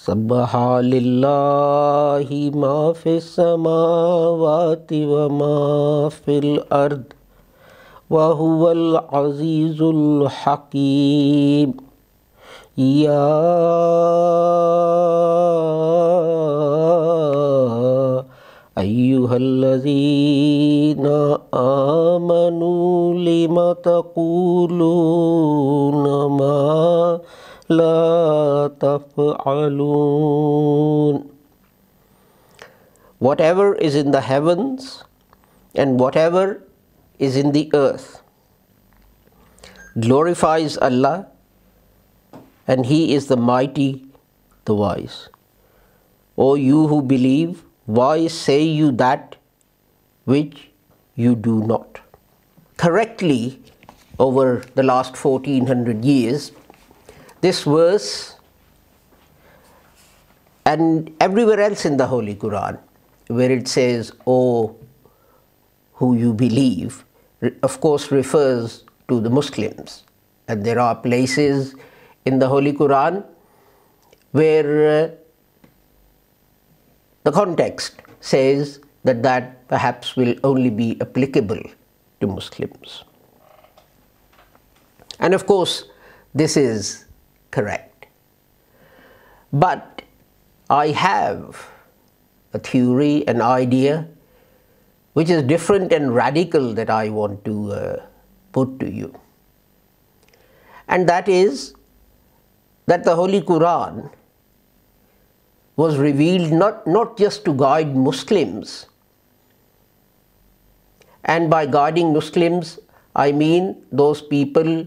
Sabbaha lillahi ma fi samawati wa ma fil ard wa huwal azizul hakim. Ya ayyuhallazina amanu lima taquluna ma la taf'alun. Whatever is in the heavens and whatever is in the earth glorifies Allah, and He is the mighty, the wise. O you who believe, why say you that which you do not? Correctly, over the last 1400 years, this verse and everywhere else in the Holy Quran, where it says, "O who you believe," of course refers to the Muslims. And there are places in the Holy Quran where the context says that perhaps will only be applicable to Muslims. And of course, this is correct. But I have a theory, an idea, which is different and radical that I want to put to you. And that is that the Holy Quran was revealed not just to guide Muslims. And by guiding Muslims, I mean those people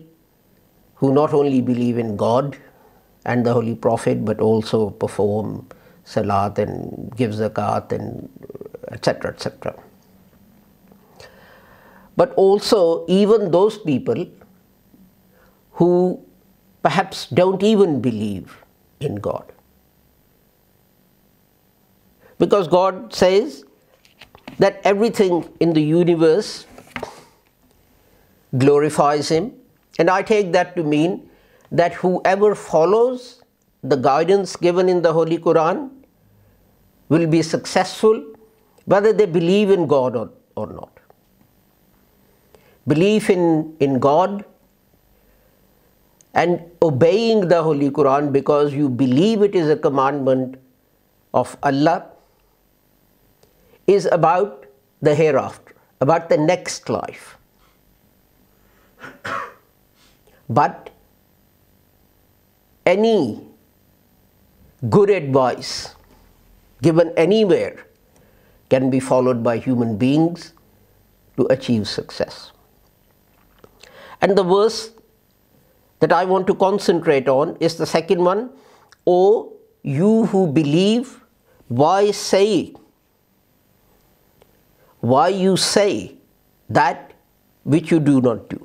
who not only believe in God and the Holy Prophet, but also perform salat and give zakat and etc., etc. But also even those people who perhaps don't even believe in God. Because God says that everything in the universe glorifies Him. And I take that to mean that whoever follows the guidance given in the Holy Quran will be successful, whether they believe in God or not. Belief in God and obeying the Holy Quran because you believe it is a commandment of Allah is about the hereafter, about the next life. But any good advice given anywhere can be followed by human beings to achieve success. And the verse that I want to concentrate on is the second one. O you who believe, why you say that which you do not do.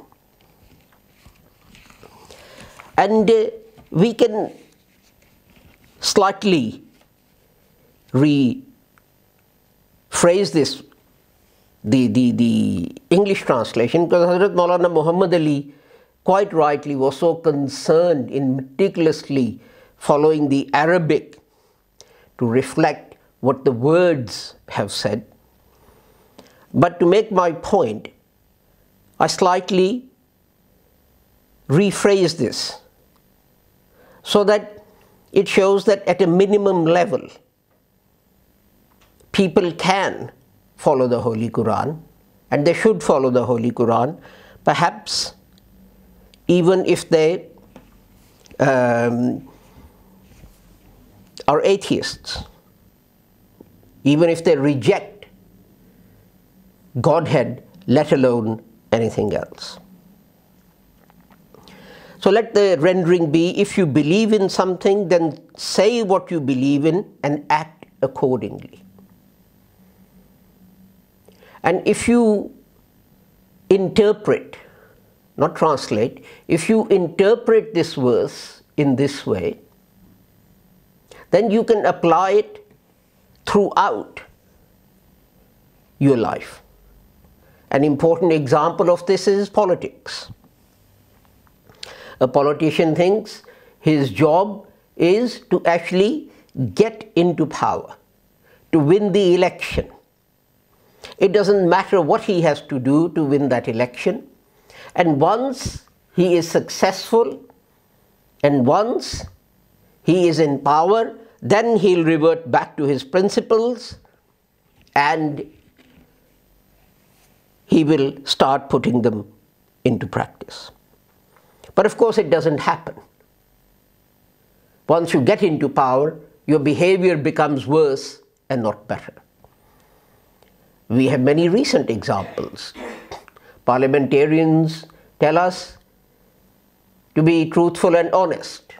And we can slightly rephrase this, the English translation, because Hazrat Maulana Muhammad Ali quite rightly was so concerned in meticulously following the Arabic to reflect what the words have said. But to make my point, I slightly rephrase this so that it shows that at a minimum level, people can follow the Holy Quran, and they should follow the Holy Quran, perhaps even if they are atheists, even if they reject Godhead, let alone anything else. So let the rendering be, if you believe in something, then say what you believe in and act accordingly. And if you interpret, not translate, if you interpret this verse in this way, then you can apply it throughout your life. An important example of this is politics. A politician thinks his job is to actually get into power, to win the election, it doesn't matter what he has to do to win that election. And once he is successful, and once he is in power, then he'll revert back to his principles and he will start putting them into practice. But of course it doesn't happen. Once you get into power, your behavior becomes worse and not better. We have many recent examples. Parliamentarians tell us to be truthful and honest,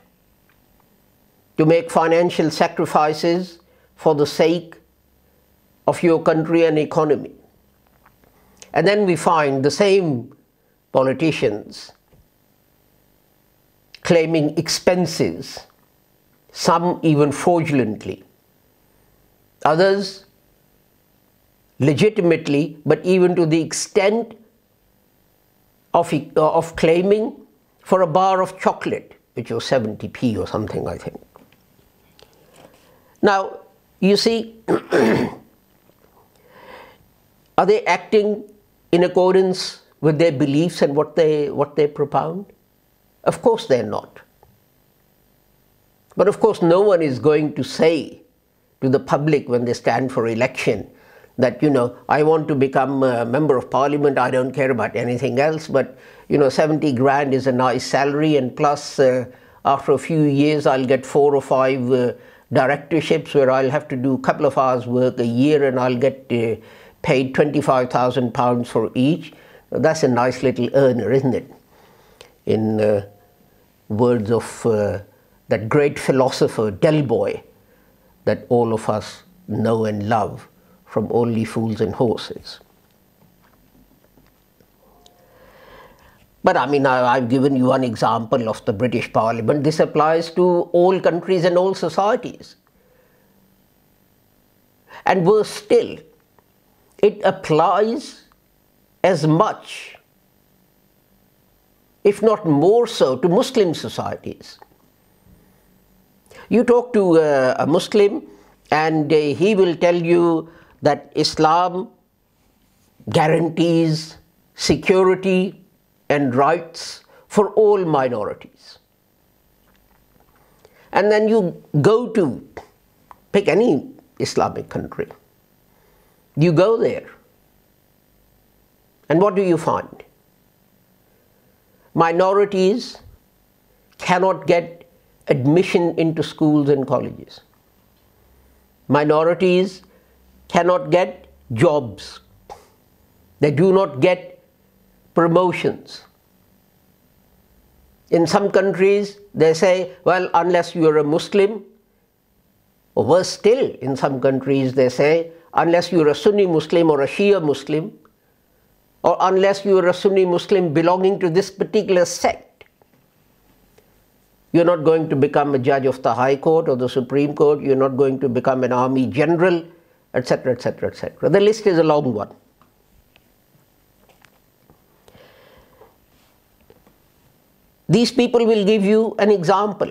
to make financial sacrifices for the sake of your country and economy. And then we find the same politicians claiming expenses, some even fraudulently, others legitimately, but even to the extent of claiming for a bar of chocolate, which was 70p or something, I think. Now, you see, are they acting in accordance with their beliefs and what they propound? Of course they're not. But of course no one is going to say to the public when they stand for election that, I want to become a member of parliament, I don't care about anything else, but 70 grand is a nice salary, and plus after a few years I'll get 4 or 5 directorships where I'll have to do a couple of hours work a year and I'll get paid £25,000 for each. That's a nice little earner, isn't it? In words of that great philosopher Del Boy that all of us know and love from Only Fools and Horses. But I mean, I've given you one example of the British Parliament. This applies to all countries and all societies. And worse still, it applies as much, if not more so, to Muslim societies. You talk to a Muslim and he will tell you that Islam guarantees security and rights for all minorities. And then you go to, pick any Islamic country, you go there, and what do you find? Minorities cannot get admission into schools and colleges. Minorities cannot get jobs. They do not get promotions. In some countries, they say, well, unless you are a Muslim, or worse still, in some countries, they say, unless you are a Sunni Muslim or a Shia Muslim, or unless you are a Sunni Muslim belonging to this particular sect, you're not going to become a judge of the High Court or the Supreme Court, you're not going to become an army general, etc., etc., etc. The list is a long one. These people will give you an example.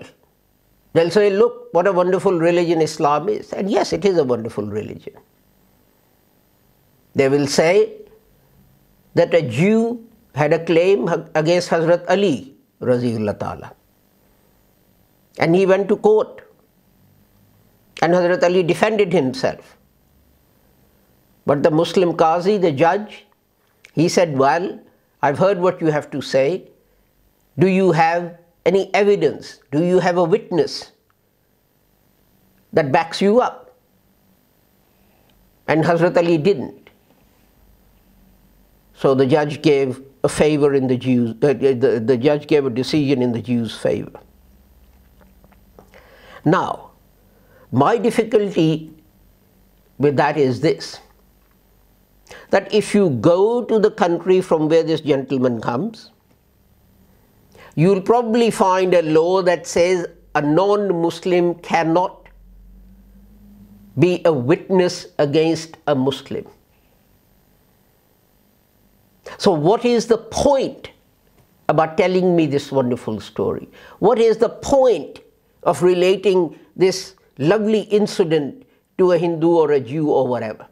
They'll say, look, what a wonderful religion Islam is. And yes, it is a wonderful religion. They will say that a Jew had a claim against Hazrat Ali, Raziullah Ta'ala. And he went to court. And Hazrat Ali defended himself. But the Muslim Qazi, the judge, he said, well, I've heard what you have to say. Do you have any evidence? Do you have a witness that backs you up? And Hazrat Ali didn't. So the judge gave a favor in the Jews, the judge gave a decision in the Jews' favor. Now, my difficulty with that is this, that if you go to the country from where this gentleman comes, you'll probably find a law that says a non-Muslim cannot be a witness against a Muslim. So what is the point about telling me this wonderful story? What is the point of relating this lovely incident to a Hindu or a Jew or whatever.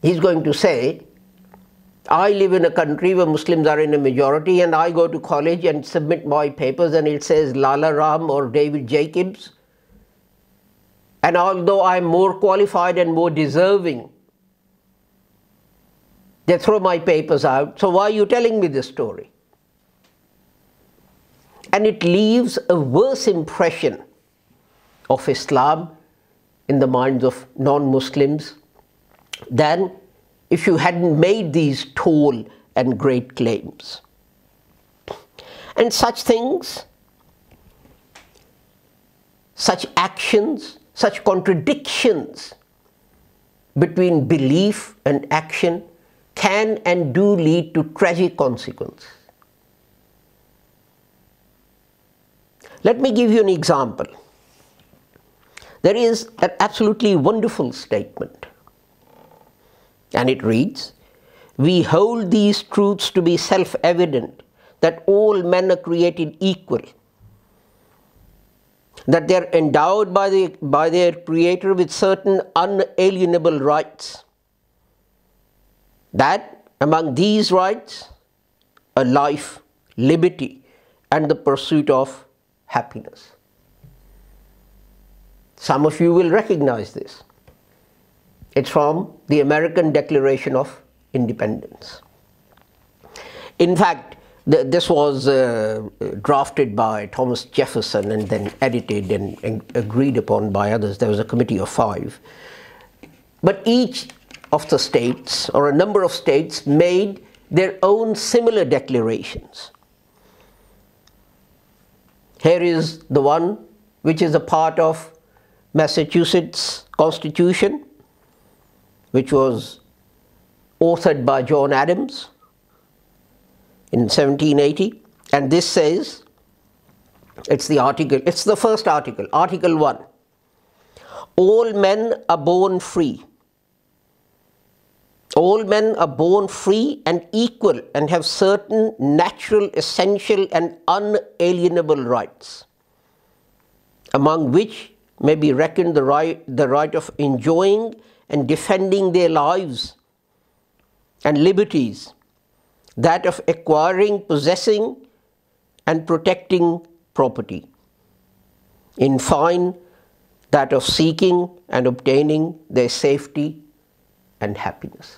He's going to say, I live in a country where Muslims are in a majority, and I go to college and submit my papers and it says Lala Ram or David Jacobs. And although I'm more qualified and more deserving, they throw my papers out. So why are you telling me this story? And it leaves a worse impression of Islam in the minds of non-Muslims than if you hadn't made these tall and great claims. And such things, such actions, such contradictions between belief and action can and do lead to tragic consequences. Let me give you an example. There is an absolutely wonderful statement, and it reads, "We hold these truths to be self-evident, that all men are created equal, that they are endowed by their Creator with certain unalienable rights, that among these rights are life, liberty, and the pursuit of happiness." Some of you will recognize this. It's from the American Declaration of Independence. In fact, this was drafted by Thomas Jefferson and then edited and agreed upon by others. There was a committee of 5. But each of the states, or a number of states, made their own similar declarations. Here is the one which is a part of Massachusetts Constitution, which was authored by John Adams in 1780. And this says, it's the first article, Article 1. All men are born free. All men are born free and equal and have certain natural, essential, and unalienable rights, among which may be reckoned the right of enjoying and defending their lives and liberties, that of acquiring, possessing, and protecting property. In fine, that of seeking and obtaining their safety and happiness.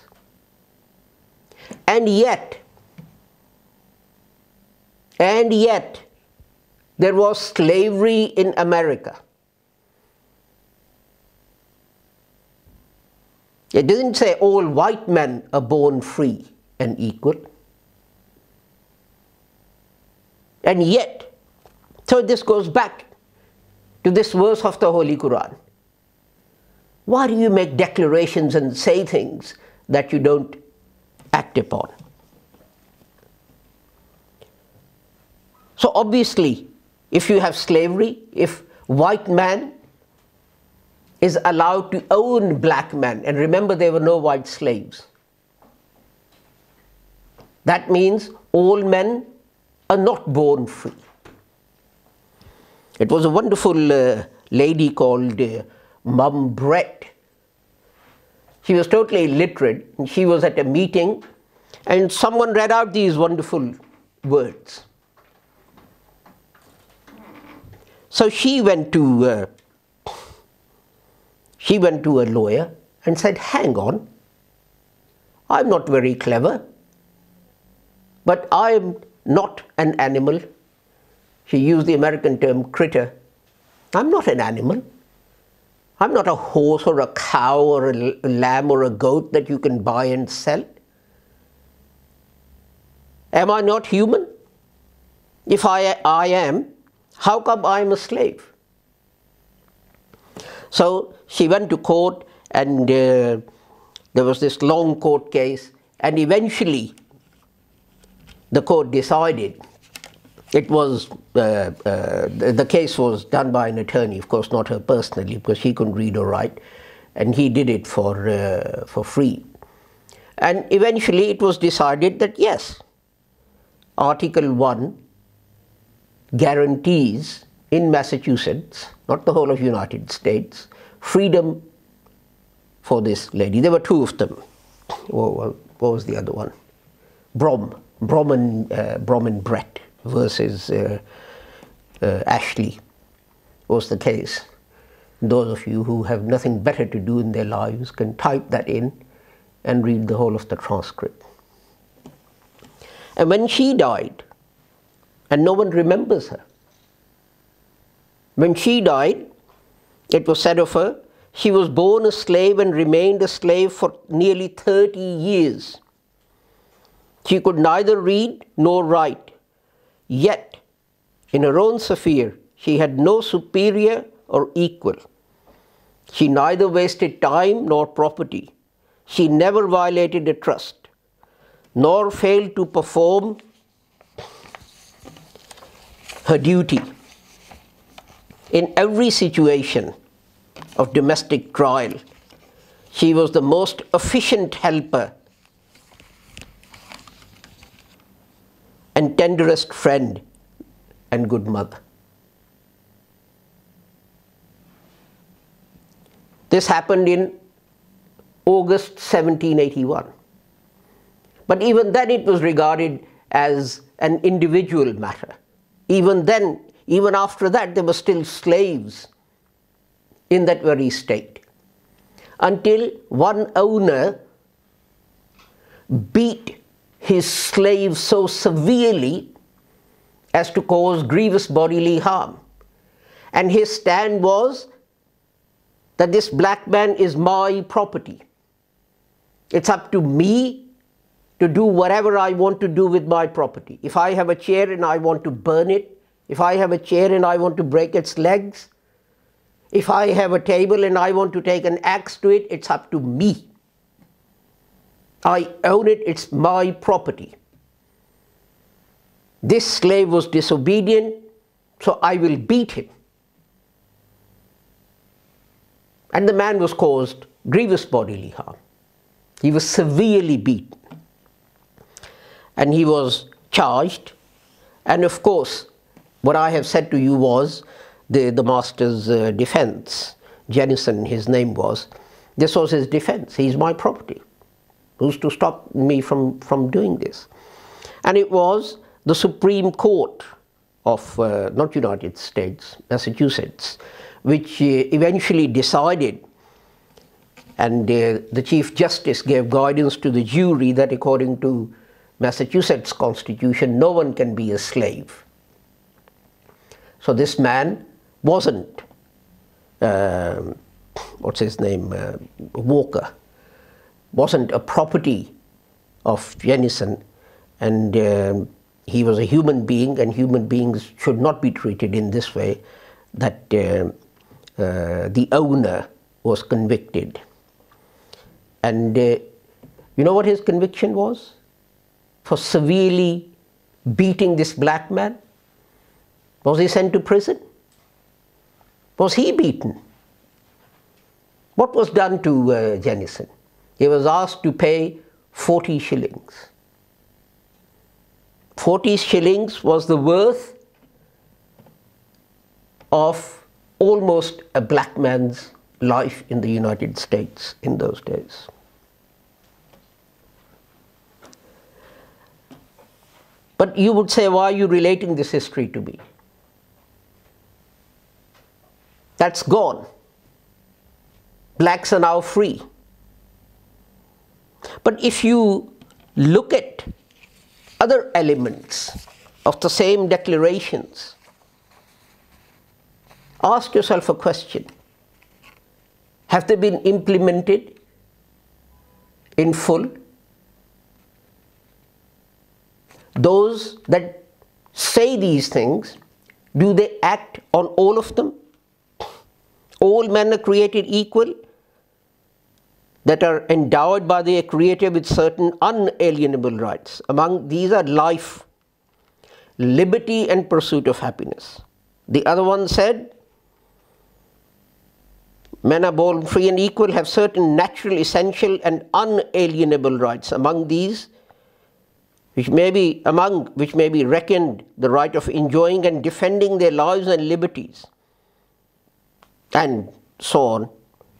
And yet, there was slavery in America. It doesn't say all white men are born free and equal. And yet, so this goes back to this verse of the Holy Quran. Why do you make declarations and say things that you don't act upon? So obviously, if you have slavery, if white man is allowed to own black men, and remember there were no white slaves, that means all men are not born free. It was a wonderful lady called Mum Brett. She was totally illiterate, and she was at a meeting, and someone read out these wonderful words. So she went to a lawyer and said, "Hang on, I'm not very clever, but I'm not an animal." She used the American term critter. I'm not an animal. I'm not a horse or a cow or a lamb or a goat that you can buy and sell. Am I not human? If I am, how come I'm a slave? So she went to court, and there was this long court case, and eventually the court decided. It was, the case was done by an attorney, of course not her personally, because she couldn't read or write, and he did it for free. And eventually it was decided that yes, Article 1 guarantees in Massachusetts, not the whole of United States, freedom for this lady. There were two of them. What was the other one? Brom and Brett versus Ashley was the case. Those of you who have nothing better to do in their lives can type that in and read the whole of the transcript. And when she died, and no one remembers her, when she died, it was said of her, she was born a slave and remained a slave for nearly 30 years. She could neither read nor write, yet in her own sphere she had no superior or equal. She neither wasted time nor property. She never violated a trust, nor failed to perform her duty. In every situation of domestic trial, she was the most efficient helper and tenderest friend and good mother. This happened in August 1781. But even then it was regarded as an individual matter. Even then, even after that, there were still slaves in that very state. Until one owner beat his slave so severely as to cause grievous bodily harm. And his stand was that this black man is my property. It's up to me to do whatever I want to do with my property. If I have a chair and I want to burn it, if I have a chair and I want to break its legs, if I have a table and I want to take an axe to it, it's up to me. I own it, it's my property. This slave was disobedient, so I will beat him. And the man was caused grievous bodily harm. He was severely beaten. And he was charged. And of course, what I have said to you was the master's defense. Jennison, his name was. This was his defense. He's my property. Who's to stop me from doing this? And it was the Supreme Court of, not United States, Massachusetts, which eventually decided, and the Chief Justice gave guidance to the jury that according to Massachusetts Constitution, no one can be a slave. So this man wasn't, what's his name, Walker, wasn't a property of Jennison, and he was a human being, and human beings should not be treated in this way, that the owner was convicted. And you know what his conviction was? For severely beating this black man? Was he sent to prison? Was he beaten? What was done to Jennison? He was asked to pay 40 shillings. 40 shillings was the worth of almost a black man's life in the United States in those days. But you would say, why are you relating this history to me? That's gone. Blacks are now free. But if you look at other elements of the same declarations, ask yourself a question. Have they been implemented in full? Those that say these things, do they act on all of them? All men are created equal, that are endowed by their Creator with certain unalienable rights. Among these are life, liberty, and pursuit of happiness. The other one said, men are born free and equal, have certain natural, essential, and unalienable rights. Among these which may be reckoned the right of enjoying and defending their lives and liberties, and so on,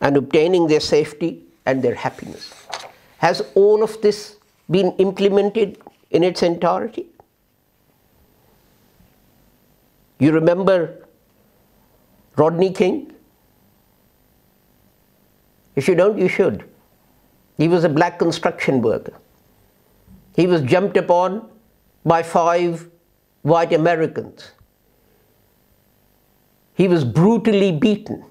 and obtaining their safety and their happiness. Has all of this been implemented in its entirety? You remember Rodney King? If you don't, you should. He was a black construction worker. He was jumped upon by 5 white Americans. He was brutally beaten.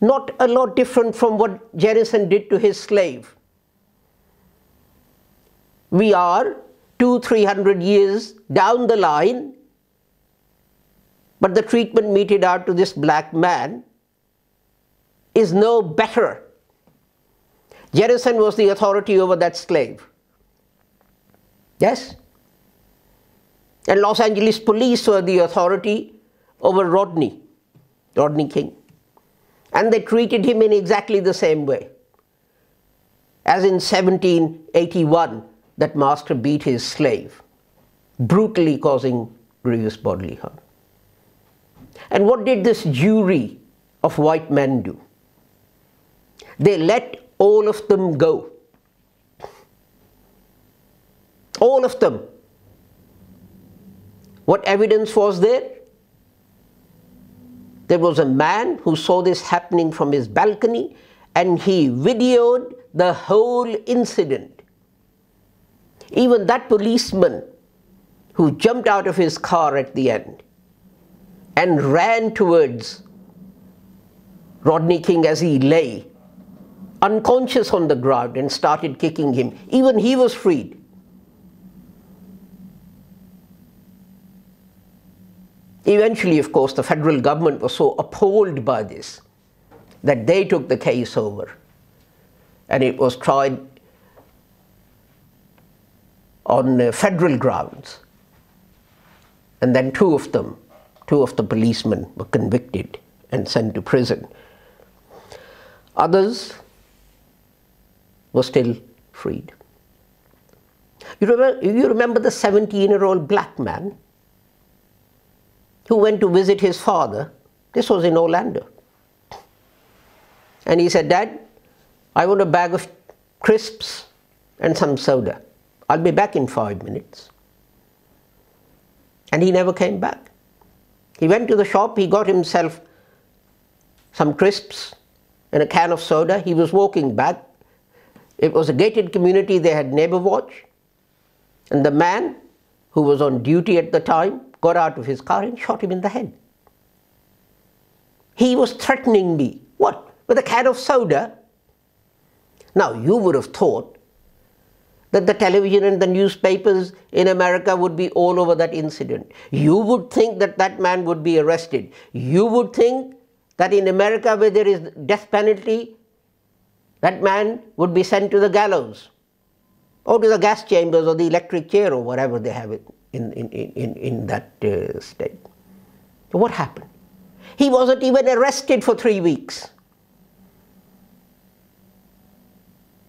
Not a lot different from what Jennison did to his slave. We are 200-300 years down the line, but the treatment meted out to this black man is no better. Jennison was the authority over that slave. Yes? And Los Angeles police were the authority over Rodney King. And they treated him in exactly the same way. As in 1781, that master beat his slave, brutally causing grievous bodily harm. And what did this jury of white men do? They let all of them go. All of them. What evidence was there? There was a man who saw this happening from his balcony, and he videoed the whole incident. Even that policeman who jumped out of his car at the end and ran towards Rodney King as he lay unconscious on the ground and started kicking him, even he was freed. Eventually, of course, the federal government was so appalled by this that they took the case over, and it was tried on federal grounds. And then two of the policemen were convicted and sent to prison. Others were still freed. You remember the 17-year-old black man who went to visit his father? This was in Orlando. And he said, "Dad, I want a bag of crisps and some soda. I'll be back in 5 minutes." And he never came back. He went to the shop, he got himself some crisps and a can of soda. He was walking back. It was a gated community, they had neighbor watch. And the man who was on duty at the time got out of his car and shot him in the head. He was threatening me. What? With a can of soda? Now, you would have thought that the television and the newspapers in America would be all over that incident. You would think that that man would be arrested. You would think that in America, where there is death penalty, that man would be sent to the gallows, or to the gas chambers, or the electric chair, or whatever they have it in that state. So what happened? He wasn't even arrested for 3 weeks.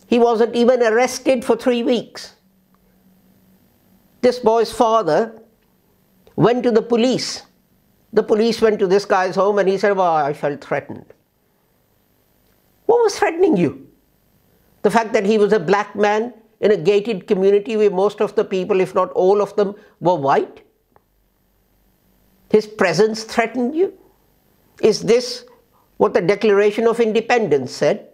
He wasn't even arrested for 3 weeks. This boy's father went to the police. The police went to this guy's home and he said, "Well, I felt threatened." What was threatening you? The fact that he was a black man in a gated community where most of the people, if not all of them, were white? His presence threatened you? Is this what the Declaration of Independence said?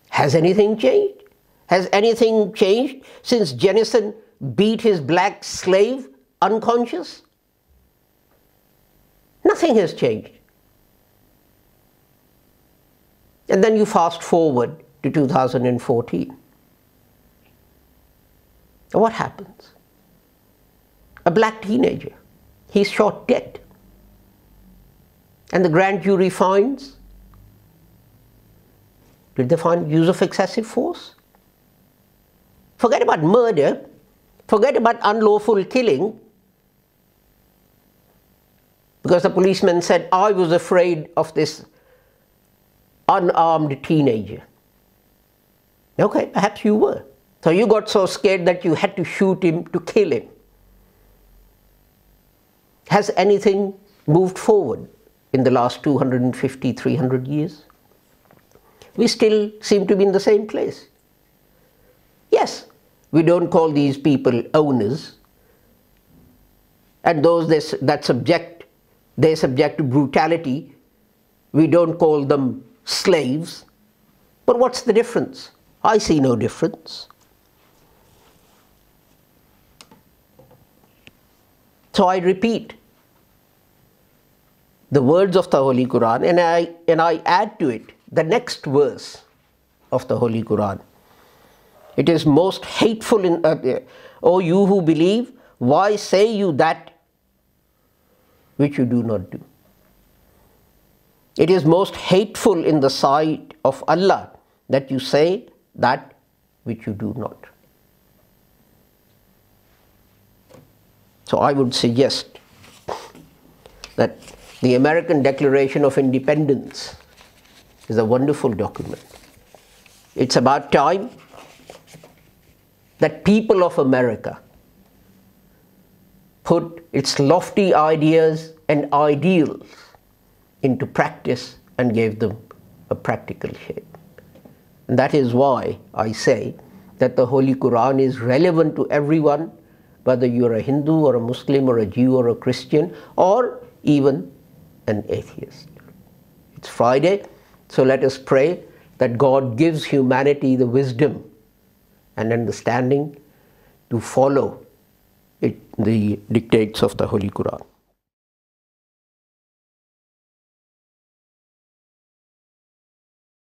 Has anything changed? Has anything changed since Jennison beat his black slave unconscious? Nothing has changed. And then you fast forward to 2014. What happens? A black teenager, he's shot dead. And the grand jury finds, did they find use of excessive force? Forget about murder, forget about unlawful killing, because the policeman said, "I was afraid of this unarmed teenager." Okay, perhaps you were. So you got so scared that you had to shoot him to kill him. Has anything moved forward in the last 250, 300 years? We still seem to be in the same place. Yes, we don't call these people owners, and those they're subject to brutality, we don't call them slaves. But what's the difference? I see no difference. So I repeat the words of the Holy Quran, and I add to it the next verse of the Holy Quran. It is most hateful O you who believe, why say you that which you do not do? It is most hateful in the sight of Allah that you say that which you do not. So I would suggest that the American Declaration of Independence is a wonderful document. It's about time that people of America put its lofty ideas and ideals into practice and gave them a practical shape. And that is why I say that the Holy Quran is relevant to everyone, whether you're a Hindu or a Muslim or a Jew or a Christian or even an atheist. It's Friday, so let us pray that God gives humanity the wisdom and understanding to follow the dictates of the Holy Quran.